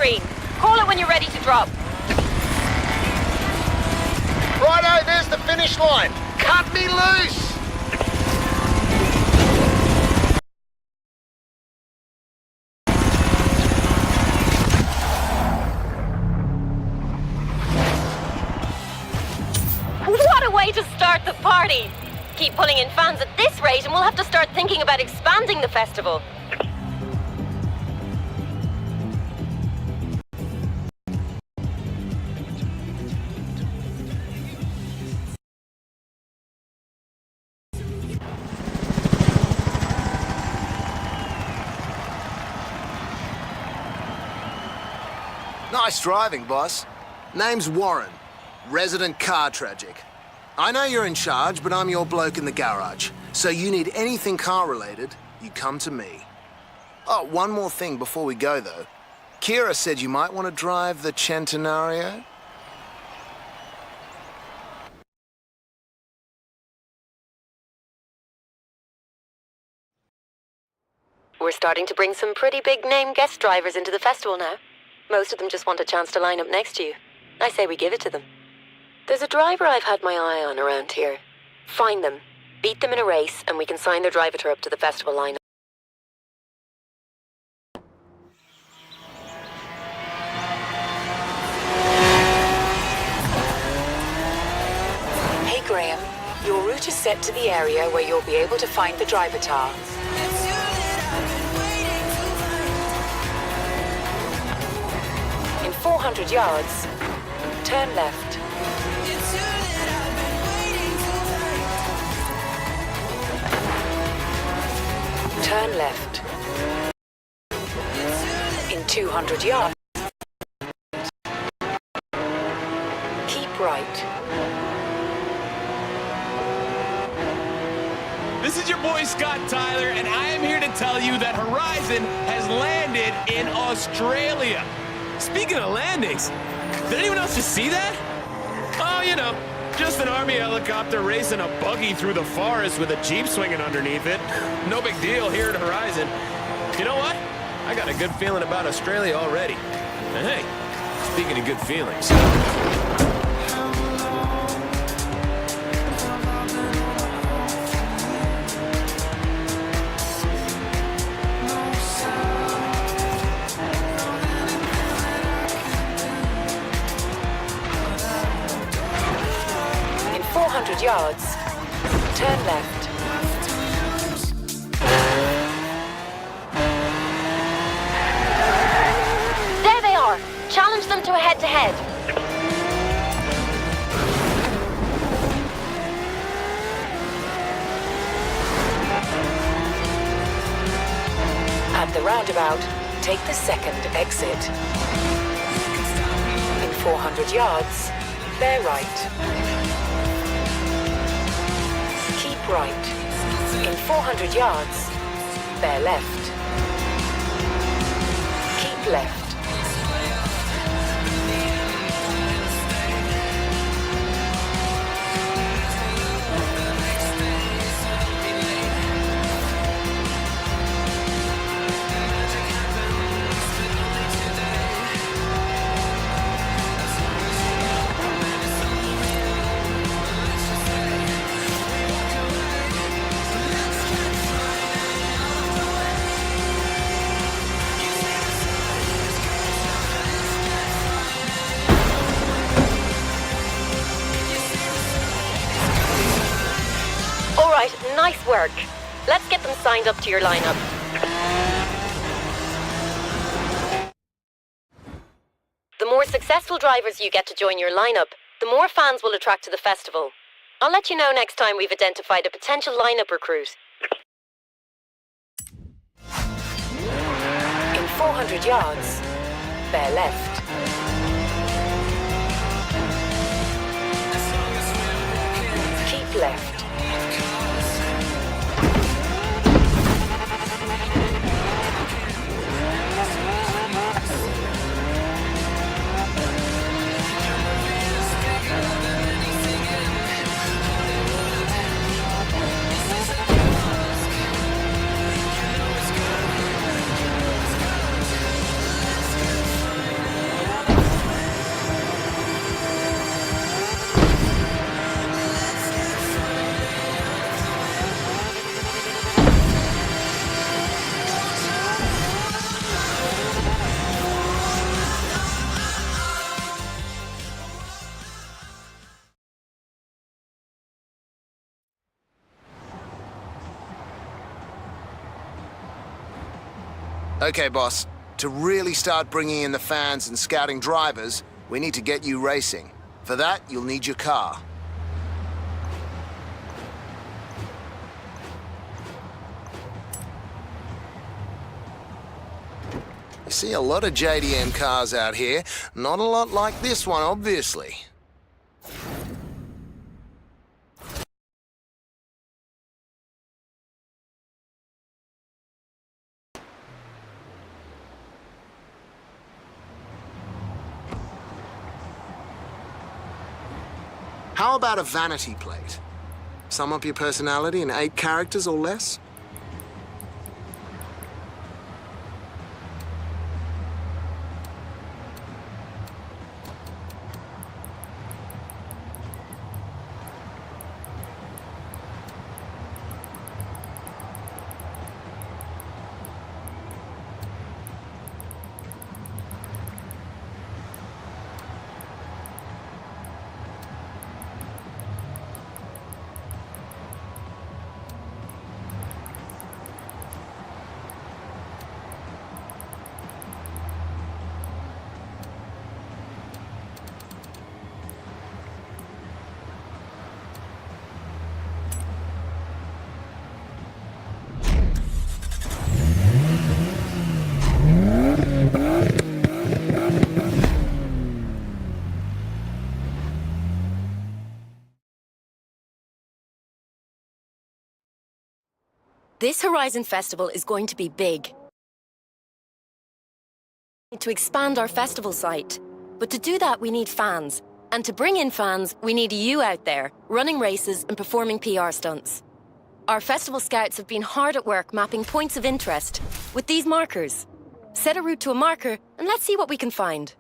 screen. Call it when you're ready to drop. Righto, there's the finish line. Cut me loose! What a way to start the party! Keep pulling in fans at this rate and we'll have to start thinking about expanding the festival. Nice driving, boss. Name's Warren, resident car tragic. I know you're in charge, but I'm your bloke in the garage. So you need anything car-related, you come to me. Oh, one more thing before we go, though. Kira said you might want to drive the Centenario. We're starting to bring some pretty big-name guest drivers into the festival now. Most of them just want a chance to line up next to you. I say we give it to them. There's a driver I've had my eye on around here. Find them, beat them in a race, and we can sign their driver tour up to the festival lineup. Hey Graham, your route is set to the area where you'll be able to find the driver tar. In 400 yards, turn left. Turn left. In 200 yards, keep right. This is your boy Scott Tyler, and I am here to tell you that Horizon has landed in Australia. Speaking of landings, did anyone else just see that? Oh, you know, just an army helicopter racing a buggy through the forest with a Jeep swinging underneath it. No big deal here at Horizon. You know what? I got a good feeling about Australia already. And hey, speaking of good feelings. In 400 yards, turn left. There they are! Challenge them to a head-to-head. At the roundabout, take the second exit. In 400 yards, bear right. Keep right. In 400 yards, bear left. Keep left. Nice work. Let's get them signed up to your lineup. The more successful drivers you get to join your lineup, the more fans will attract to the festival. I'll let you know next time we've identified a potential lineup recruit. In 400 yards, bear left. Keep left. Okay, boss. To really start bringing in the fans and scouting drivers, we need to get you racing. For that, you'll need your car. You see a lot of JDM cars out here. Not a lot like this one, obviously. How about a vanity plate? Sum up your personality in 8 characters or less? This Horizon Festival is going to be big. To expand our festival site. But to do that, we need fans. And to bring in fans, we need you out there, running races and performing PR stunts. Our festival scouts have been hard at work mapping points of interest with these markers. Set a route to a marker, and let's see what we can find.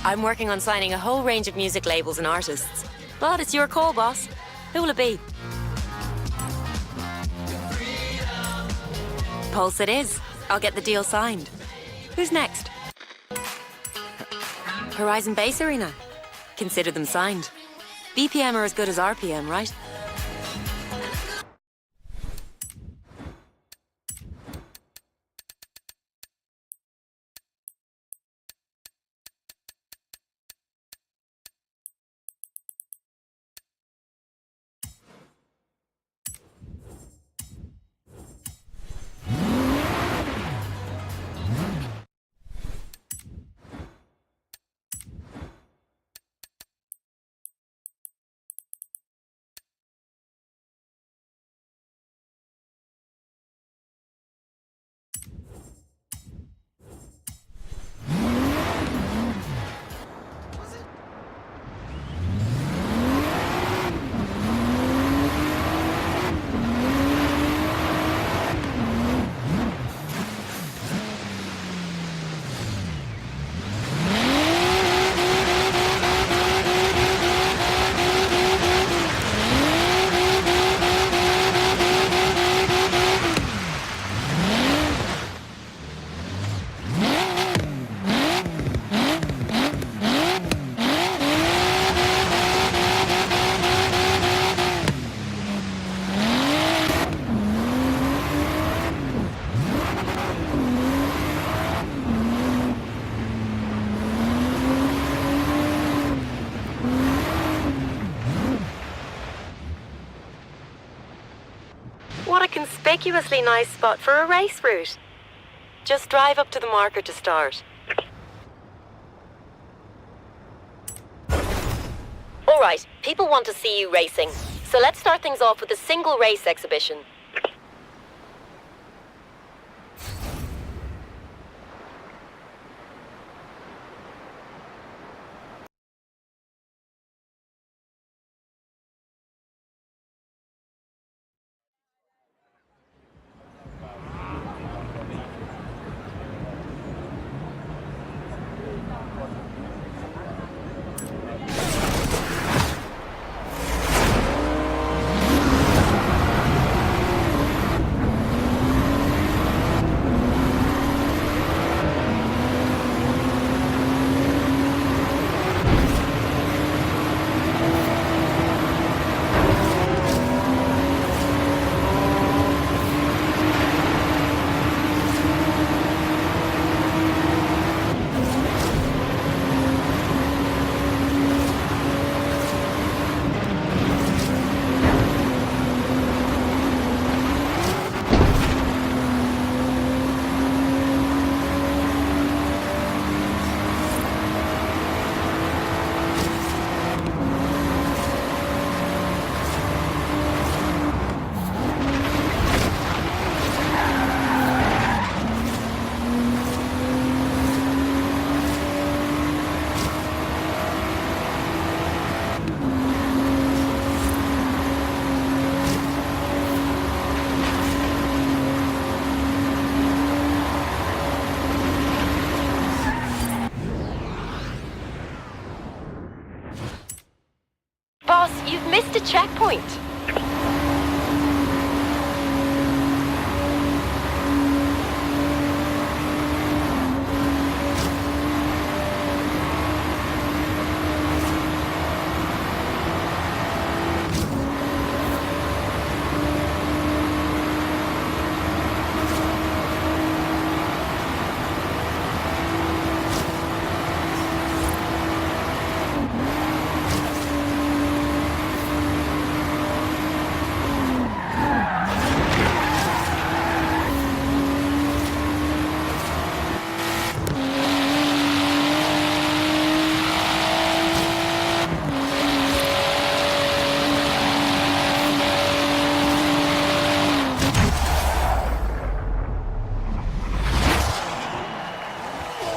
I'm working on signing a whole range of music labels and artists. But it's your call, boss. Who will it be? Pulse it is. I'll get the deal signed. Who's next? Horizon Base Arena. Consider them signed. BPM are as good as RPM, right? What a conspicuously nice spot for a race route. Just drive up to the marker to start. All right, people want to see you racing. So let's start things off with a single race exhibition. missed a checkpoint.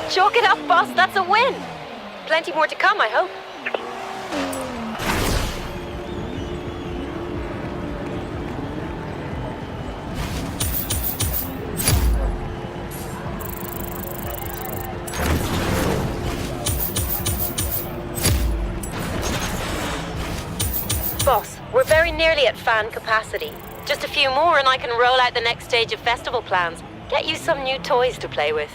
Chalk it up, boss. That's a win. Plenty more to come, I hope. Boss, we're very nearly at fan capacity. Just a few more and I can roll out the next stage of festival plans. Get you some new toys to play with.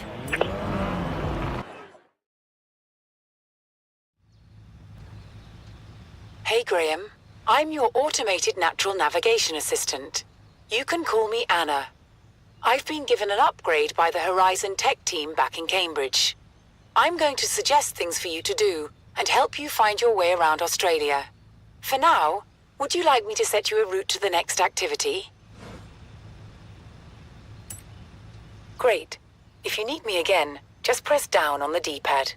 Hey Graham, I'm your automated natural navigation assistant. You can call me Anna. I've been given an upgrade by the Horizon tech team back in Cambridge. I'm going to suggest things for you to do and help you find your way around Australia. For now, would you like me to set you a route to the next activity? Great. If you need me again, just press down on the D-pad.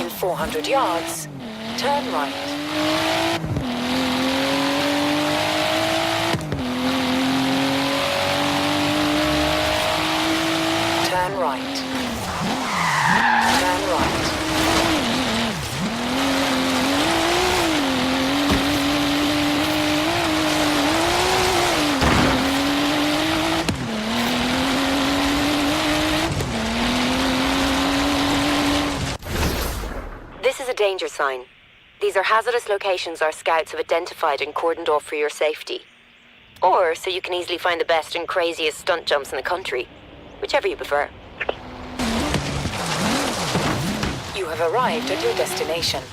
In 400 yards, turn right. Turn right. Turn right. This is a danger sign. These are hazardous locations our scouts have identified and cordoned off for your safety. Or so you can easily find the best and craziest stunt jumps in the country. Whichever you prefer. You have arrived at your destination.